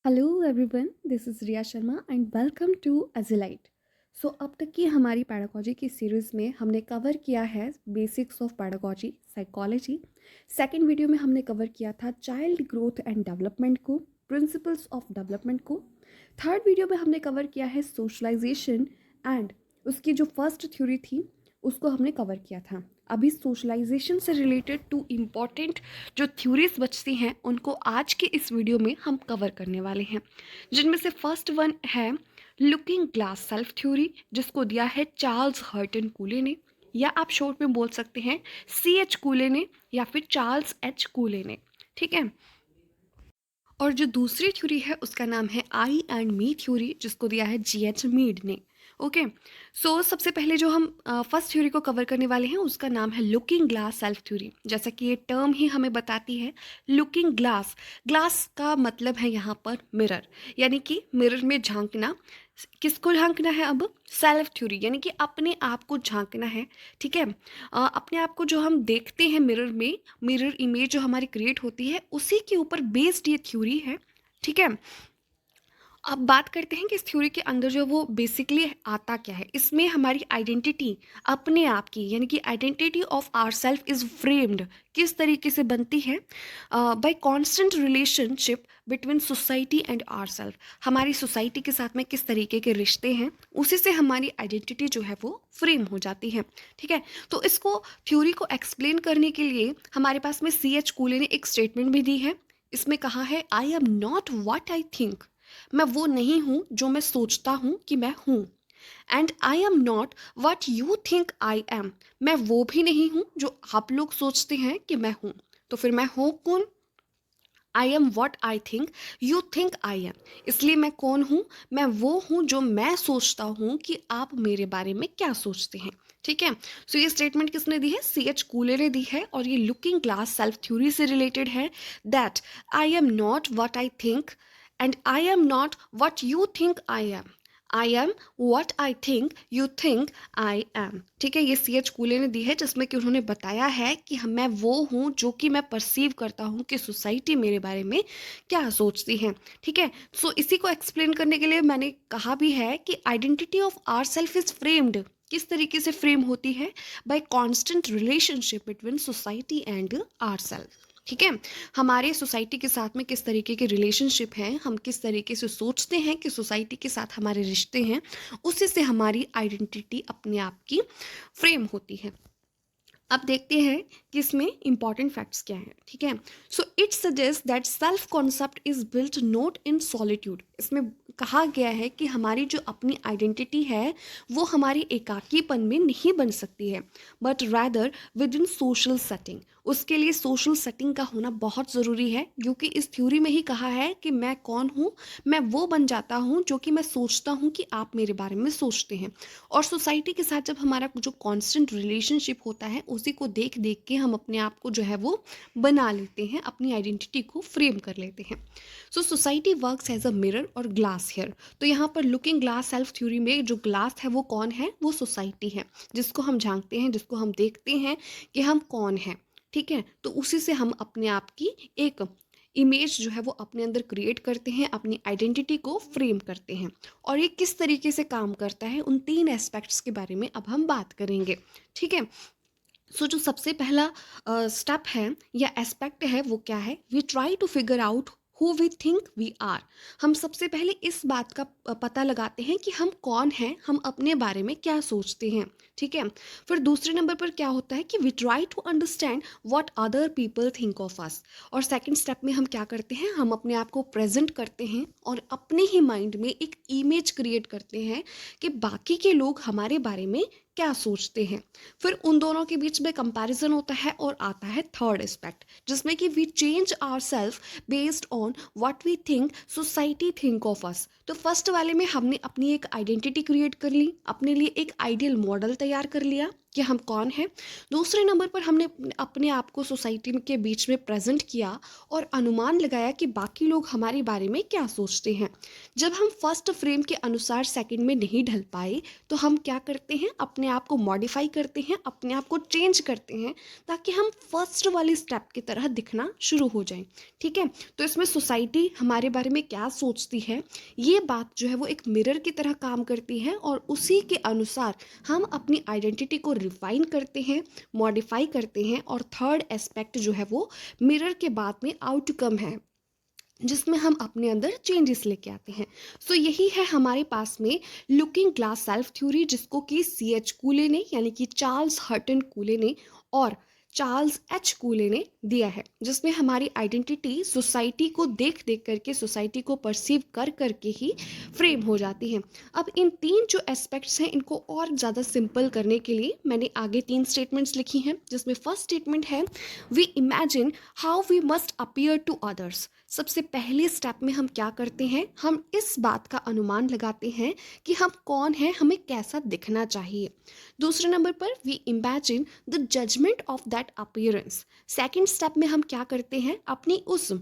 Hello everyone, this is Riya Sharma and welcome to Agilite. So अब तक की हमारी पैडागॉजी की सीरीज़ में हमने कवर किया है basics of pedagogy psychology. Second video में हमने कवर किया था चाइल्ड ग्रोथ एंड डेवलपमेंट को, प्रिंसिपल्स ऑफ डेवलपमेंट को। थर्ड वीडियो में हमने कवर किया है सोशलाइजेशन एंड उसकी जो फर्स्ट थ्योरी थी उसको हमने कवर किया था। अभी सोशलाइजेशन से रिलेटेड टू इम्पॉर्टेंट जो थ्योरीज बचती हैं उनको आज के इस वीडियो में हम कवर करने वाले हैं, जिनमें से फर्स्ट वन है लुकिंग ग्लास सेल्फ थ्योरी, जिसको दिया है चार्ल्स हर्टन कूले ने, या आप शॉर्ट में बोल सकते हैं CH कूले ने या फिर चार्ल्स H कूले ने। ठीक है। और जो दूसरी थ्योरी है उसका नाम है आई एंड मी थ्योरी, जिसको दिया है GH मीड ने। ओके। सो सबसे पहले जो हम फर्स्ट थ्योरी को कवर करने वाले हैं उसका नाम है लुकिंग ग्लास सेल्फ थ्योरी। जैसा कि ये टर्म ही हमें बताती है, लुकिंग ग्लास, ग्लास का मतलब है यहाँ पर मिरर, यानी कि मिरर में झांकना। किसको झांकना है? अब सेल्फ थ्योरी, यानी कि अपने आप को झांकना है। ठीक है। अपने आप को जो हम देखते हैं मिरर में, मिरर इमेज जो हमारी क्रिएट होती है उसी के ऊपर बेस्ड ये थ्योरी है। ठीक है। अब बात करते हैं कि इस थ्योरी के अंदर जो वो बेसिकली आता क्या है। इसमें हमारी आइडेंटिटी अपने आप की, यानी कि identity of our self is framed किस तरीके से बनती है? By constant relationship between society and our self. हमारी सोसाइटी के साथ में किस तरीके के रिश्ते हैं, उसी से हमारी आइडेंटिटी जो है वो फ्रेम हो जाती है। ठीक है। तो इसको थ्योरी को एक्सप्लेन करने के लिए हमारे पास में CH कूले ने एक स्टेटमेंट भी दी है। इसमें कहा है, I am not what I think. मैं वो नहीं हूं जो मैं सोचता हूं कि मैं हूं। And I am not what you think I am. मैं वो भी नहीं हूं जो आप लोग सोचते हैं कि मैं हूं। तो फिर मैं हूं कौन? I am what I think you think I am. इसलिए मैं कौन हूँ? मैं वो हूँ जो मैं सोचता हूँ कि आप मेरे बारे में क्या सोचते हैं। ठीक है। सो ये स्टेटमेंट किसने दी है? CH कूले ने दी है, और ये लुकिंग ग्लास सेल्फ थ्योरी से रिलेटेड है। That I am not what I think and I am not what you think I am. I am what I think you think I am. ठीक है। ये CH कूले ने दी है, जिसमें कि उन्होंने बताया है कि मैं वो हूँ जो कि मैं परसीव करता हूँ कि सोसाइटी मेरे बारे में क्या सोचती है। ठीक है। सो इसी को एक्सप्लेन करने के लिए मैंने कहा भी है कि identity of our self is framed. किस तरीके से फ्रेम होती है? By constant relationship between society and our self. ठीक है। हमारे सोसाइटी के साथ में किस तरीके के रिलेशनशिप हैं, हम किस तरीके से सोचते हैं कि सोसाइटी के साथ हमारे रिश्ते हैं, उसी से हमारी आइडेंटिटी अपने आप की फ्रेम होती है। अब देखते हैं कि इसमें इंपॉर्टेंट फैक्ट्स क्या हैं। ठीक है। So it suggest that self concept is built not in solitude. इसमें कहा गया है कि हमारी जो अपनी आइडेंटिटी है वो हमारी एकाकीपन में नहीं बन सकती है, but rather with in social setting. उसके लिए सोशल सेटिंग का होना बहुत ज़रूरी है, क्योंकि इस थ्योरी में ही कहा है कि मैं कौन हूँ? मैं वो बन जाता हूँ जो कि मैं सोचता हूँ कि आप मेरे बारे में सोचते हैं। और सोसाइटी के साथ जब हमारा जो कांस्टेंट रिलेशनशिप होता है उसी को देख देख के हम अपने आप को जो है वो बना लेते हैं, अपनी आइडेंटिटी को फ्रेम कर लेते हैं। So society works as a mirror और ग्लास हेयर। तो यहाँ पर लुकिंग ग्लास सेल्फ थ्योरी में जो ग्लास है वो कौन है? वो सोसाइटी है, जिसको हम झांकते हैं, जिसको हम देखते हैं कि हम कौन हैं। ठीक है। तो उसी से हम अपने आप की एक इमेज जो है वो अपने अंदर क्रिएट करते हैं, अपनी आइडेंटिटी को फ्रेम करते हैं। और ये किस तरीके से काम करता है, उन 3 एस्पेक्ट्स के बारे में अब हम बात करेंगे। ठीक है। सो जो सबसे पहला स्टेप है या एस्पेक्ट है वो क्या है? We try to figure out who we think we are. हम सबसे पहले इस बात का पता लगाते हैं कि हम कौन हैं, हम अपने बारे में क्या सोचते हैं। ठीक है। फिर दूसरे नंबर पर क्या होता है कि we try to understand what other people think of us. और सेकंड स्टेप में हम क्या करते हैं? हम अपने आप को प्रेजेंट करते हैं और अपने ही माइंड में एक इमेज क्रिएट करते हैं कि बाकी के लोग हमारे बारे में क्या सोचते हैं। फिर उन दोनों के बीच में कंपैरिजन होता है और आता है थर्ड एस्पेक्ट, जिसमें कि we change our self based on what we think society think of us. तो फर्स्ट वाले में हमने अपनी एक आइडेंटिटी क्रिएट कर ली, अपने लिए एक आइडियल मॉडल तैयार कर लिया कि हम कौन हैं। दूसरे नंबर पर हमने अपने आप को सोसाइटी के बीच में प्रेजेंट किया और अनुमान लगाया कि बाकी लोग हमारे बारे में क्या सोचते हैं। जब हम फर्स्ट फ्रेम के अनुसार सेकंड में नहीं ढल पाए तो हम क्या करते हैं, अपने आप को मॉडिफाई करते हैं, अपने आप को चेंज करते हैं ताकि हम फर्स्ट वाली स्टेप की तरह दिखना शुरू हो जाएं। ठीक है, तो इसमें सोसाइटी हमारे बारे में क्या सोचती है, ये बात जो है वो एक मिरर की तरह काम करती है और उसी के अनुसार हम अपनी आइडेंटिटी को रिफाइन करते हैं, मॉडिफाई करते हैं। और थर्ड एस्पेक्ट जो है वो मिरर के बाद में आउटकम है, जिसमें हम अपने अंदर चेंजेस लेके आते हैं। सो यही है हमारे पास में लुकिंग ग्लास सेल्फ थ्योरी, जिसको कि C.H. कूले ने यानी कि चार्ल्स हर्टन कूले ने और चार्ल्स H. कूले ने दिया है, जिसमें हमारी आइडेंटिटी सोसाइटी को देख देख करके, सोसाइटी को परसीव कर करके ही फ्रेम हो जाती है। अब इन तीन जो एस्पेक्ट्स हैं इनको और ज़्यादा सिंपल करने के लिए मैंने आगे 3 स्टेटमेंट्स लिखी हैं, जिसमें फर्स्ट स्टेटमेंट है we imagine how we must appear to others. सबसे पहले स्टेप में हम क्या करते हैं, हम इस बात का अनुमान लगाते हैं कि हम कौन हैं, हमें कैसा दिखना चाहिए। दूसरे नंबर पर we imagine the judgment of that appearance. Second step में हम क्या करते हैं, अपनी उस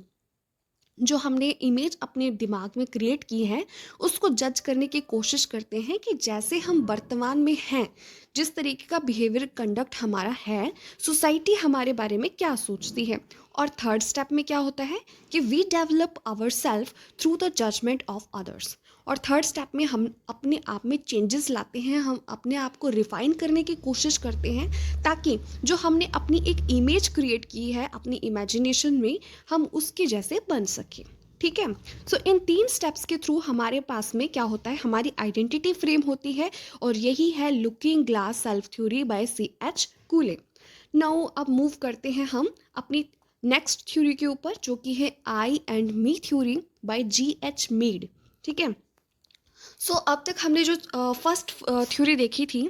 जो हमने इमेज अपने दिमाग में क्रिएट की है उसको जज करने की कोशिश करते हैं कि जैसे हम वर्तमान में हैं, जिस तरीके का बिहेवियर कंडक्ट हमारा है, सोसाइटी हमारे बारे में क्या सोचती है। और थर्ड स्टेप में क्या होता है कि we develop our self through the judgment of others. और थर्ड स्टेप में हम अपने आप में चेंजेस लाते हैं, हम अपने आप को रिफाइन करने की कोशिश करते हैं ताकि जो हमने अपनी एक इमेज क्रिएट की है अपनी इमेजिनेशन में, हम उसके जैसे बन सकें। ठीक है, सो इन 3 स्टेप्स के थ्रू हमारे पास में क्या होता है, हमारी आइडेंटिटी फ्रेम होती है और यही है looking glass self theory by C.H. कूले। Now अब मूव करते हैं हम अपनी नेक्स्ट थ्योरी के ऊपर, जो कि है I and me theory by G.H. Mead. ठीक है, सो अब तक हमने जो फर्स्ट थ्योरी देखी थी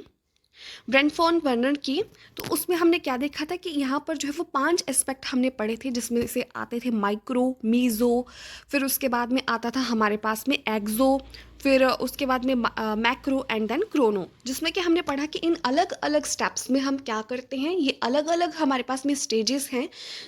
ब्रेंट फॉन बर्नर की, तो उसमें हमने क्या देखा था कि यहाँ पर जो है वो 5 एस्पेक्ट हमने पढ़े थे, जिसमें से आते थे माइक्रो, मीज़ो, फिर उसके बाद में आता था हमारे पास में एक्सो, फिर उसके बाद में मैक्रो एंड देन क्रोनो, जिसमें कि हमने पढ़ा कि इन अलग अलग स्टेप्स में हम क्या करते हैं, ये अलग अलग हमारे पास में स्टेजेस हैं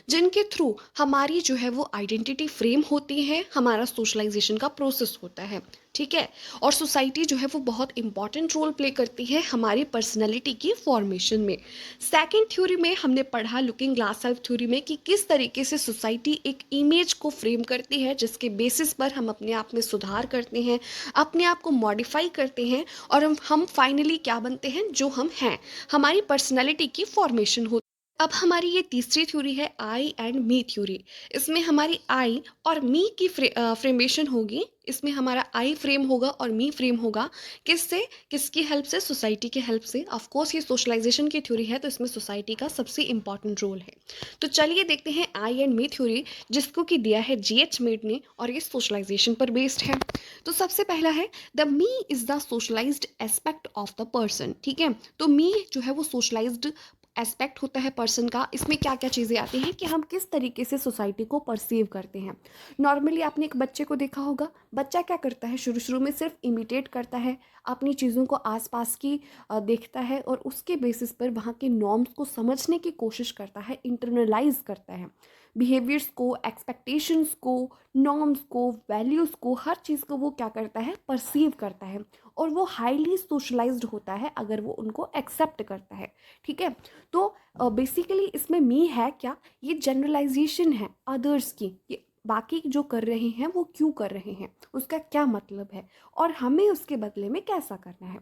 जिनके थ्रू हमारी जो है वो आइडेंटिटी फ्रेम होती है, हमारा सोशलाइजेशन का प्रोसेस होता है। ठीक है, और सोसाइटी जो है वो बहुत इंपॉर्टेंट रोल प्ले करती है हमारी पर्सनैलिटी की फॉर्मेशन में। सेकेंड थ्योरी में हमने पढ़ा लुकिंग ग्लास सेल्फ थ्योरी में कि किस तरीके से सोसाइटी एक इमेज को फ्रेम करती है, जिसके बेसिस पर हम अपने आप में सुधार करते हैं, अपने आप को मॉडिफाई करते हैं और हम फाइनली क्या बनते हैं, जो हम हैं, हमारी पर्सनैलिटी की फॉर्मेशन होती है। अब हमारी ये तीसरी थ्योरी है आई एंड मी थ्योरी। इसमें हमारी आई और मी की फ्रेमेशन होगी, इसमें हमारा आई फ्रेम होगा और मी फ्रेम होगा। किससे, किसकी हेल्प से, सोसाइटी की हेल्प से। ऑफ कोर्स ये सोशलाइजेशन की थ्योरी है, तो इसमें सोसाइटी का सबसे इंपॉर्टेंट रोल है। तो चलिए देखते हैं आई एंड मी थ्योरी, जिसको कि दिया है G.H. मीड ने और ये सोशलाइजेशन पर बेस्ड है। तो सबसे पहला है the me is the socialised aspect of the person. ठीक है, तो मी जो है वो सोशलाइज्ड एस्पेक्ट होता है पर्सन का। इसमें क्या क्या चीज़ें आती हैं कि हम किस तरीके से सोसाइटी को परसीव करते हैं। नॉर्मली आपने एक बच्चे को देखा होगा, बच्चा क्या करता है, शुरू शुरू में सिर्फ इमिटेट करता है, अपनी चीज़ों को आसपास की देखता है और उसके बेसिस पर वहाँ के नॉर्म्स को समझने की कोशिश करता है, इंटरनलाइज करता है बिहेवियर्स को, एक्सपेक्टेशंस को, नॉर्म्स को, वैल्यूज़ को, हर चीज़ को वो क्या करता है, परसीव करता है और वो हाईली सोशलाइज्ड होता है अगर वो उनको एक्सेप्ट करता है। ठीक है, तो बेसिकली इसमें मी है क्या, ये जनरलाइजेशन है अदर्स की, ये बाकी जो कर रहे हैं वो क्यों कर रहे हैं, उसका क्या मतलब है और हमें उसके बदले में कैसा करना है।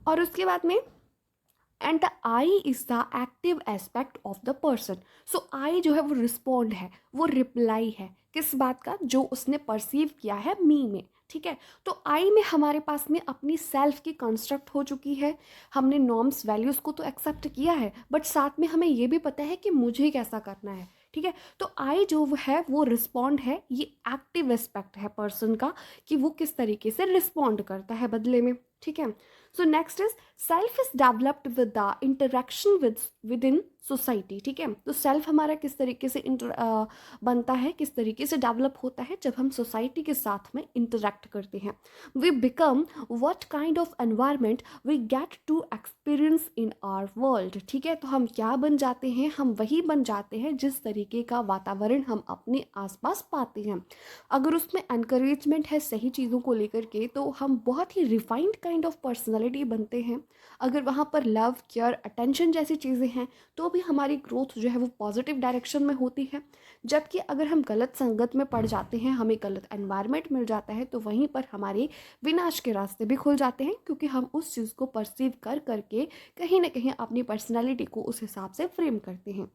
और उसके बाद में and the I is the active aspect of the person. So I जो है वो रिस्पॉन्ड है, वो रिप्लाई है किस बात का, जो उसने परसीव किया है मी में। ठीक है, तो आई में हमारे पास में अपनी सेल्फ की कंस्ट्रक्ट हो चुकी है, हमने नॉर्म्स वैल्यूज़ को तो एक्सेप्ट किया है, बट साथ में हमें ये भी पता है कि मुझे कैसा करना है। ठीक है, तो आई जो है वो रिस्पॉन्ड है, ये एक्टिव एस्पेक्ट है पर्सन का कि वो किस तरीके से रिस्पॉन्ड करता है बदले में। ठीक है। So next is self is developed with the interaction with in society, ठीक है। तो सेल्फ हमारा किस तरीके से बनता है, किस तरीके से डेवलप होता है, जब हम सोसाइटी के साथ में इंटरेक्ट करते हैं। We become what kind of environment we get to experience in our world, ठीक है। तो हम क्या बन जाते हैं, हम वही बन जाते हैं जिस तरीके का वातावरण हम अपने आसपास पाते हैं। अगर उसमें एनकरेजमेंट है सही चीज़ों को लेकर के, तो हम बहुत ही रिफाइंड काइंड ऑफ पर्सनैलिटी बनते हैं। अगर वहाँ पर लव, केयर, अटेंशन जैसी चीज़ें हैं तो भी हमारी ग्रोथ जो है वो पॉजिटिव डायरेक्शन में होती है। जबकि अगर हम गलत संगत में पड़ जाते हैं, हमें गलत एनवायरनमेंट मिल जाता है, तो वहीं पर हमारे विनाश के रास्ते भी खुल जाते हैं, क्योंकि हम उस चीज़ को परसीव कर करके कहीं ना कहीं अपनी पर्सनैलिटी को उस हिसाब से फ्रेम करते हैं।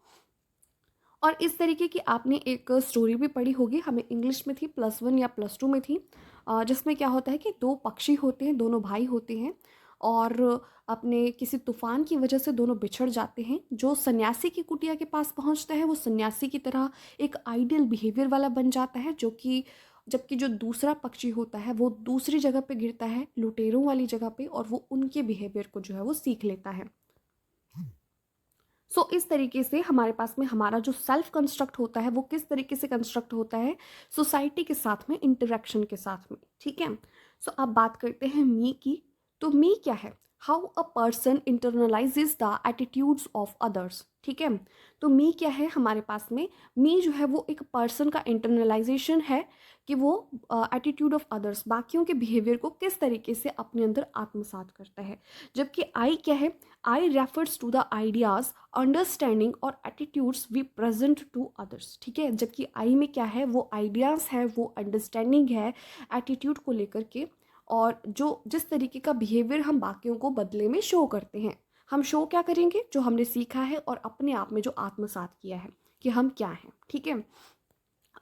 और इस तरीके की आपने एक स्टोरी भी पढ़ी होगी, हमें इंग्लिश में थी, +1 या +2 में थी, जिसमें क्या होता है कि 2 पक्षी होते हैं, दोनों भाई होते हैं, और अपने किसी तूफान की वजह से दोनों बिछड़ जाते हैं। जो सन्यासी की कुटिया के पास पहुंचता है वो सन्यासी की तरह एक आइडियल बिहेवियर वाला बन जाता है, जो कि जबकि जो दूसरा पक्षी होता है वो दूसरी जगह पे गिरता है, लुटेरों वाली जगह पे, और वो उनके बिहेवियर को जो है वो सीख लेता है। इस तरीके से हमारे पास में हमारा जो सेल्फ कंस्ट्रक्ट होता है वो किस तरीके से कंस्ट्रक्ट होता है, सोसाइटी के साथ में, इंटरेक्शन के साथ में, ठीक है। अब बात करते हैं मी की। तो मी क्या है, how a person internalizes the attitudes of others, ठीक है। तो मी क्या है हमारे पास में, मी जो है वो एक पर्सन का इंटरनलाइजेशन है, कि वो एटीट्यूड ऑफ अदर्स, बाकियों के बिहेवियर को किस तरीके से अपने अंदर आत्मसात करता है। जबकि आई क्या है, I refers to the ideas, understanding और attitudes we present to others, ठीक है। जबकि आई में क्या है, वो आइडियाज़ है, वो अंडरस्टैंडिंग है एटीट्यूड को लेकर के, और जो जिस तरीके का बिहेवियर हम बाकियों को बदले में शो करते हैं। हम शो क्या करेंगे, जो हमने सीखा है और अपने आप में जो आत्मसात किया है कि हम क्या हैं, ठीक है।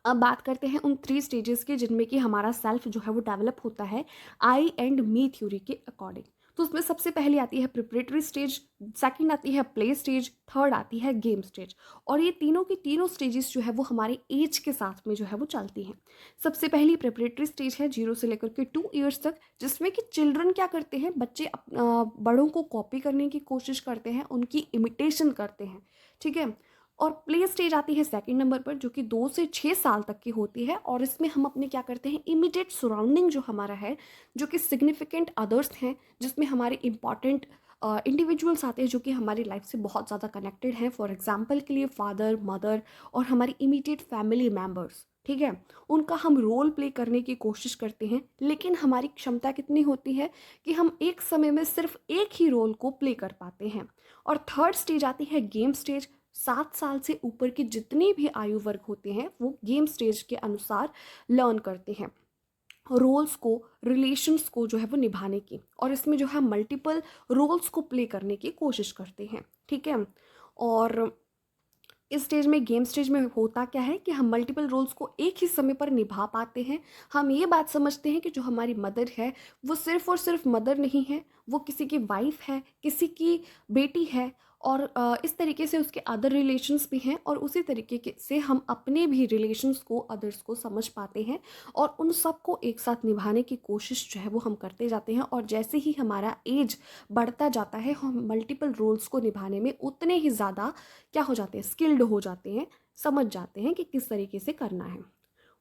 अब बात करते हैं उन 3 स्टेजेस की जिनमें कि हमारा सेल्फ जो है वो डेवलप होता है आई एंड मी थ्योरी के अकॉर्डिंग। तो उसमें सबसे पहले आती है प्रिपरेटरी स्टेज, सेकंड आती है प्ले स्टेज, थर्ड आती है गेम स्टेज। और ये तीनों की तीनों स्टेजेस जो है वो हमारे एज के साथ में जो है वो चलती हैं। सबसे पहली प्रिपरेटरी स्टेज है 0 से लेकर के 2 ईयर्स तक, जिसमें कि चिल्ड्रन क्या करते हैं, बच्चे बड़ों को कॉपी करने की कोशिश करते हैं, उनकी इमिटेशन करते हैं, ठीक है। और प्ले स्टेज आती है सेकंड नंबर पर, जो कि 2 से 6 साल तक की होती है, और इसमें हम अपने क्या करते हैं, इमीडिएट सराउंडिंग जो हमारा है, जो कि सिग्निफिकेंट अदर्स हैं, जिसमें हमारे इंपॉर्टेंट इंडिविजुअल्स आते हैं जो कि हमारी लाइफ से बहुत ज़्यादा कनेक्टेड हैं। फॉर एग्जाम्पल के लिए फादर, मदर और हमारी इमीडिएट फैमिली मेम्बर्स, ठीक है। उनका हम रोल प्ले करने की कोशिश करते हैं, लेकिन हमारी क्षमता कितनी होती है कि हम एक समय में सिर्फ एक ही रोल को प्ले कर पाते हैं। और थर्ड स्टेज आती है गेम स्टेज। 7 साल से ऊपर की जितनी भी आयु वर्ग होते हैं वो गेम स्टेज के अनुसार लर्न करते हैं रोल्स को, रिलेशंस को जो है वो निभाने की, और इसमें जो है मल्टीपल रोल्स को प्ले करने की कोशिश करते हैं, ठीक है। और इस स्टेज में, गेम स्टेज में होता क्या है कि हम मल्टीपल रोल्स को एक ही समय पर निभा पाते हैं। हम ये बात समझते हैं कि जो हमारी मदर है वो सिर्फ और सिर्फ मदर नहीं है, वो किसी की वाइफ है, किसी की बेटी है, और इस तरीके से उसके अदर रिलेशंस भी हैं, और उसी तरीके से हम अपने भी रिलेशंस को, अदर्स को समझ पाते हैं, और उन सब को एक साथ निभाने की कोशिश जो है वो हम करते जाते हैं। और जैसे ही हमारा एज बढ़ता जाता है, हम मल्टीपल रोल्स को निभाने में उतने ही ज़्यादा क्या हो जाते हैं, स्किल्ड हो जाते हैं, समझ जाते हैं कि किस तरीके से करना है।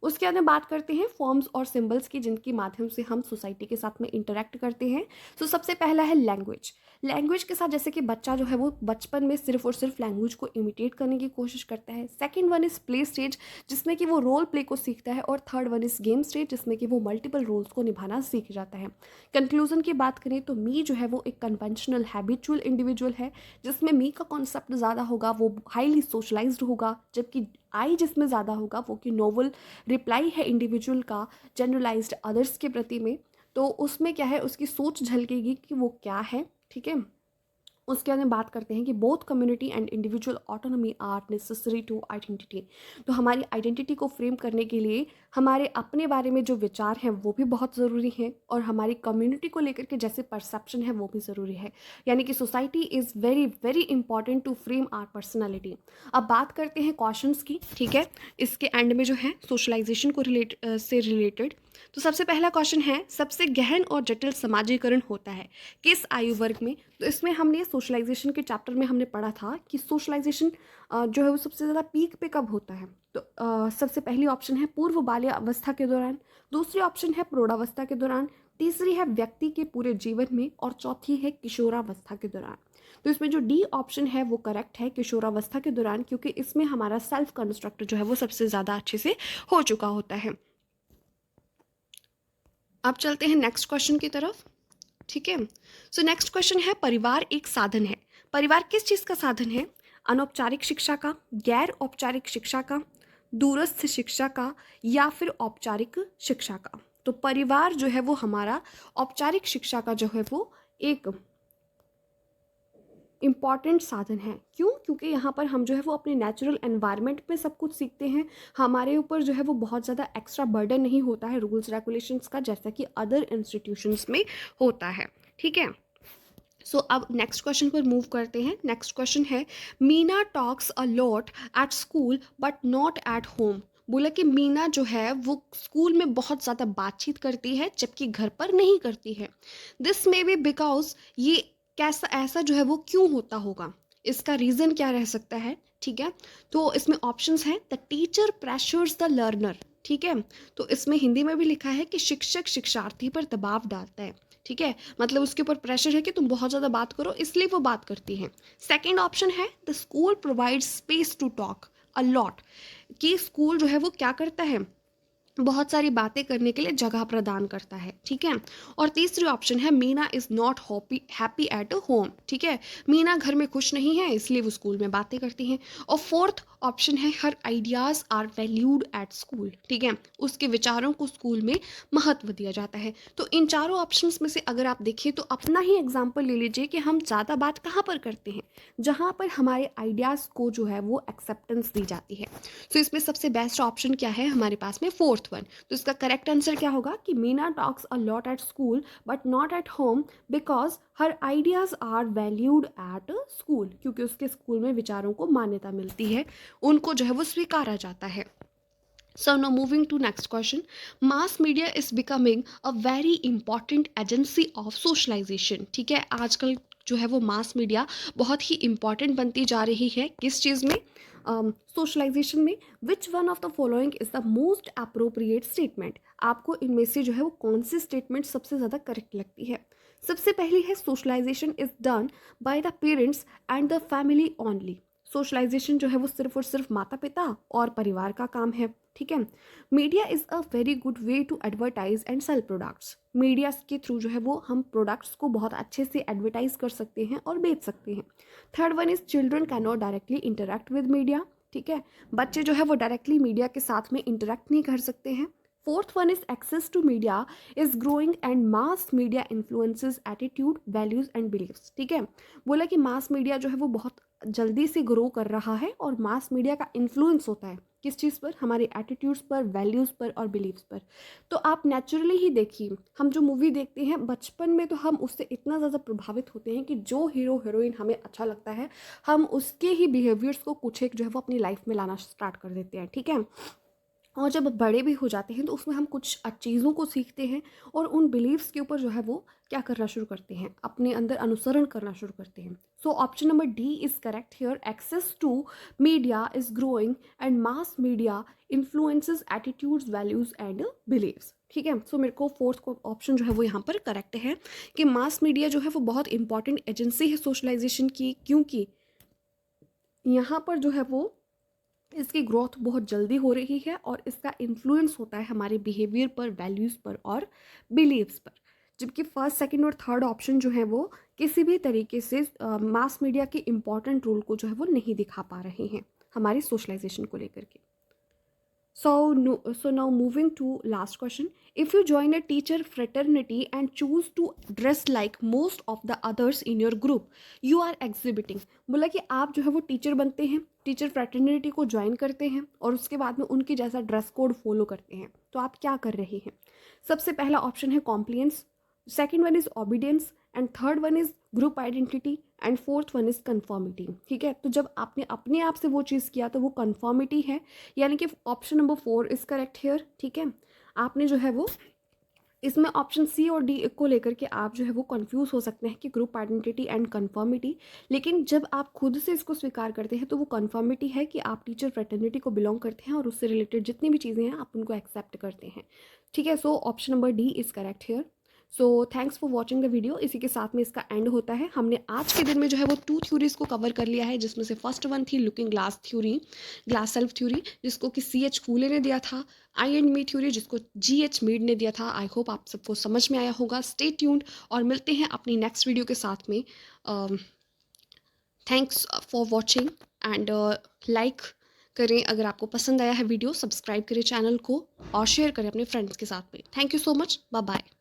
उसके बाद में बात करते हैं फॉर्म्स और सिंबल्स की, जिनके माध्यम से हम सोसाइटी के साथ में इंटरेक्ट करते हैं। सबसे पहला है लैंग्वेज। लैंग्वेज के साथ जैसे कि बच्चा जो है वो बचपन में सिर्फ और सिर्फ लैंग्वेज को इमिटेट करने की कोशिश करता है। Second one is play stage, जिसमें कि वो रोल प्ले को सीखता है। और third one is game stage, जिसमें कि वो मल्टीपल रोल्स को निभाना सीख जाता है। कंक्लूजन की बात करें तो मी जो है वो एक कन्वेंशनल हैबिचुअल इंडिविजुअल है, जिसमें मी का कॉन्सेप्ट ज़्यादा होगा, वो हाईली सोशलाइज्ड होगा। जबकि आई जिसमें ज़्यादा होगा वो कि नोवल रिप्लाई है इंडिविजुअल का जनरलाइज्ड अदर्स के प्रति में, तो उसमें क्या है, उसकी सोच झलकेगी कि वो क्या है, ठीक है। उसके बाद में बात करते हैं कि both community and individual autonomy are necessary to identity. तो हमारी आइडेंटिटी को फ्रेम करने के लिए हमारे अपने बारे में जो विचार हैं वो भी बहुत ज़रूरी हैं, और हमारी कम्युनिटी को लेकर के जैसे परसेप्शन है वो भी ज़रूरी है। यानी कि society is very very important to frame our personality. अब बात करते हैं क्वेश्चंस की, ठीक है। इसके एंड में जो है सोशलाइजेशन को रिलेटेड तो सबसे पहला क्वेश्चन है, सबसे गहन और जटिल समाजीकरण होता है किस आयु वर्ग में? तो इसमें हमने सोशलाइजेशन के चैप्टर में हमने पढ़ा था कि सोशलाइजेशन जो है वो सबसे ज़्यादा पीक पे कब होता है। तो सबसे पहली ऑप्शन है पूर्व बाल्य अवस्था के दौरान, दूसरी ऑप्शन है प्रौढ़ावस्था के दौरान, तीसरी है व्यक्ति के पूरे जीवन में, और चौथी है किशोरावस्था के दौरान। तो इसमें जो डी ऑप्शन है वो करेक्ट है, किशोरावस्था के दौरान, क्योंकि इसमें हमारा सेल्फ कंस्ट्रक्ट जो है वो सबसे ज़्यादा अच्छे से हो चुका होता है। अब चलते हैं नेक्स्ट क्वेश्चन की तरफ। ठीक है, सो नेक्स्ट क्वेश्चन है, परिवार एक साधन है। परिवार किस चीज़ का साधन है? अनौपचारिक शिक्षा का, गैर औपचारिक शिक्षा का, दूरस्थ शिक्षा का, या फिर औपचारिक शिक्षा का? तो परिवार जो है वो हमारा औपचारिक शिक्षा का जो है वो एक इम्पॉर्टेंट साधन है। क्यों? क्योंकि यहाँ पर हम जो है वो अपने नेचुरल एनवायरनमेंट में सब कुछ सीखते हैं। हमारे ऊपर जो है वो बहुत ज़्यादा एक्स्ट्रा बर्डन नहीं होता है रूल्स रेगुलेशंस का, जैसा कि अदर इंस्टीट्यूशंस में होता है। ठीक है, सो अब नेक्स्ट क्वेश्चन पर मूव करते हैं। नेक्स्ट क्वेश्चन है, Meena talks a lot at school but not at home. बोला कि मीना जो है वो स्कूल में बहुत ज़्यादा बातचीत करती है जबकि घर पर नहीं करती है। दिस मे बी बिकॉज, ये कैसा ऐसा जो है वो क्यों होता होगा, इसका रीज़न क्या रह सकता है? ठीक है, तो इसमें ऑप्शंस हैं, the teacher pressures the learner. ठीक है, तो इसमें हिंदी में भी लिखा है कि शिक्षक शिक्षार्थी पर दबाव डालता है। ठीक है, मतलब उसके ऊपर प्रेशर है कि तुम बहुत ज़्यादा बात करो, इसलिए वो बात करती हैं। सेकेंड ऑप्शन है, the school provide space to talk a lot, कि स्कूल जो है वो क्या करता है, बहुत सारी बातें करने के लिए जगह प्रदान करता है। ठीक है, और तीसरी ऑप्शन है, Meena is not happy at home. ठीक है, मीना घर में खुश नहीं है इसलिए वो स्कूल में बातें करती हैं। और फोर्थ ऑप्शन है, her ideas are valued at school. ठीक है, उसके विचारों को स्कूल में महत्व दिया जाता है। तो इन चारों ऑप्शंस में से अगर आप देखिए तो अपना ही एग्जाम्पल ले लीजिए कि हम ज़्यादा बात कहाँ पर करते हैं, जहाँ पर हमारे आइडियाज़ को जो है वो एक्सेप्टेंस दी जाती है। तो इसमें सबसे बेस्ट ऑप्शन क्या है हमारे पास में? Fourth one. तो इसका करेक्ट आंसर क्या होगा कि Meena talks a lot at school but not at home because her ideas are valued at school, क्योंकि उसके स्कूल में विचारों को मान्यता मिलती है, उनको जो है वो स्वीकारा जाता है। So now moving to next question, mass media is becoming a very important agency of socialization। ठीक है, आजकल जो है वो मास मीडिया बहुत ही इम्पॉर्टेंट बनती जा रही है। किस चीज़ में? सोशलाइजेशन में। Which one of the following is the most appropriate statement? आपको इनमें से जो है वो कौन सी स्टेटमेंट सबसे ज़्यादा करेक्ट लगती है? सबसे पहली है, socialisation is done by the parents and the family only. Socialisation जो है वो सिर्फ और सिर्फ माता पिता और परिवार का काम है। ठीक है, media is a very good way to advertise and sell products. Media के थ्रू जो है वो हम प्रोडक्ट्स को बहुत अच्छे से एडवर्टाइज कर सकते हैं और बेच सकते हैं। Third one is, children can not directly interact with media. ठीक है, बच्चे जो है वो डायरेक्टली मीडिया के साथ में इंटरेक्ट नहीं कर सकते हैं। Fourth one is, access to media is growing and mass media influences attitude values and beliefs. ठीक है, बोला कि मास मीडिया जो है वो बहुत जल्दी से ग्रो कर रहा है और मास मीडिया का इन्फ्लुएंस होता है किस चीज़ पर? हमारे एटीट्यूड्स पर, वैल्यूज़ पर और बिलीव्स पर। तो आप नेचुरली ही देखिए, हम जो मूवी देखते हैं बचपन में तो हम उससे इतना ज़्यादा प्रभावित होते हैं कि जो हीरो हीरोइन हमें अच्छा लगता है हम उसके ही बिहेवियर्स को कुछ एक जो है वो अपनी लाइफ में लाना स्टार्ट कर देते हैं। ठीक है, और जब बड़े भी हो जाते हैं तो उसमें हम कुछ चीज़ों को सीखते हैं और उन बिलीव्स के ऊपर जो है वो क्या करना शुरू करते हैं, अपने अंदर अनुसरण करना शुरू करते हैं। So option number D is correct here, access to media is growing and mass media influences attitudes values and beliefs. ठीक है, सो मेरे को फोर्थ ऑप्शन जो है वो यहाँ पर करेक्ट है कि मास मीडिया जो है वो बहुत इंपॉर्टेंट एजेंसी है सोशलाइजेशन की, क्योंकि यहाँ पर जो है वो इसकी ग्रोथ बहुत जल्दी हो रही है और इसका इन्फ्लुएंस होता है हमारे बिहेवियर पर, वैल्यूज़ पर और बिलीव्स पर। जबकि फर्स्ट, सेकंड और थर्ड ऑप्शन जो है वो किसी भी तरीके से मास मीडिया के इम्पॉर्टेंट रोल को जो है वो नहीं दिखा पा रहे हैं हमारी सोशलाइजेशन को लेकर के। So, no, so now moving to last question. If you join a teacher fraternity and choose to dress like most of the others in your group, you are exhibiting. बोला कि आप जो है वो टीचर बनते हैं, टीचर फ्रेटर्निटी को join करते हैं और उसके बाद में उनकी जैसा ड्रेस कोड फॉलो करते हैं, तो आप क्या कर रहे हैं? सबसे पहला ऑप्शन है compliance, second one is obedience and third one is group identity and fourth one is conformity. ठीक है, तो जब आपने अपने आप से वो चीज़ किया तो वो कन्फॉर्मिटी है, यानी कि option number 4 is correct here. ठीक है, आपने जो है वो इसमें ऑप्शन सी और डी को लेकर के आप जो है वो कंफ्यूज हो सकते हैं कि ग्रुप आइडेंटिटी एंड कन्फर्मिटी, लेकिन जब आप खुद से इसको स्वीकार करते हैं तो वो कन्फर्मिटी है कि आप टीचर फ्रेटर्निटी को बिलोंग करते हैं और उससे रिलेटेड जितनी भी चीज़ें हैं आप उनको एक्सेप्ट करते हैं। ठीक है, सो option number D is correct here. So thanks for watching the video. इसी के साथ में इसका एंड होता है। हमने आज के दिन में जो है वो 2 थ्योरीज को कवर कर लिया है, जिसमें से फर्स्ट वन थी looking glass theory, glass self theory, जिसको कि CH फूले ने दिया था। आई एंड मी थ्योरी, जिसको GH मीड ने दिया था। आई होप आप सबको समझ में आया होगा। स्टे ट्यून्ड और मिलते हैं अपनी नेक्स्ट वीडियो के साथ में। Thanks for watching and like करें अगर आपको पसंद आया है वीडियो, सब्सक्राइब करें चैनल को और शेयर करें अपने फ्रेंड्स के साथ में। Thank you so much, bye bye.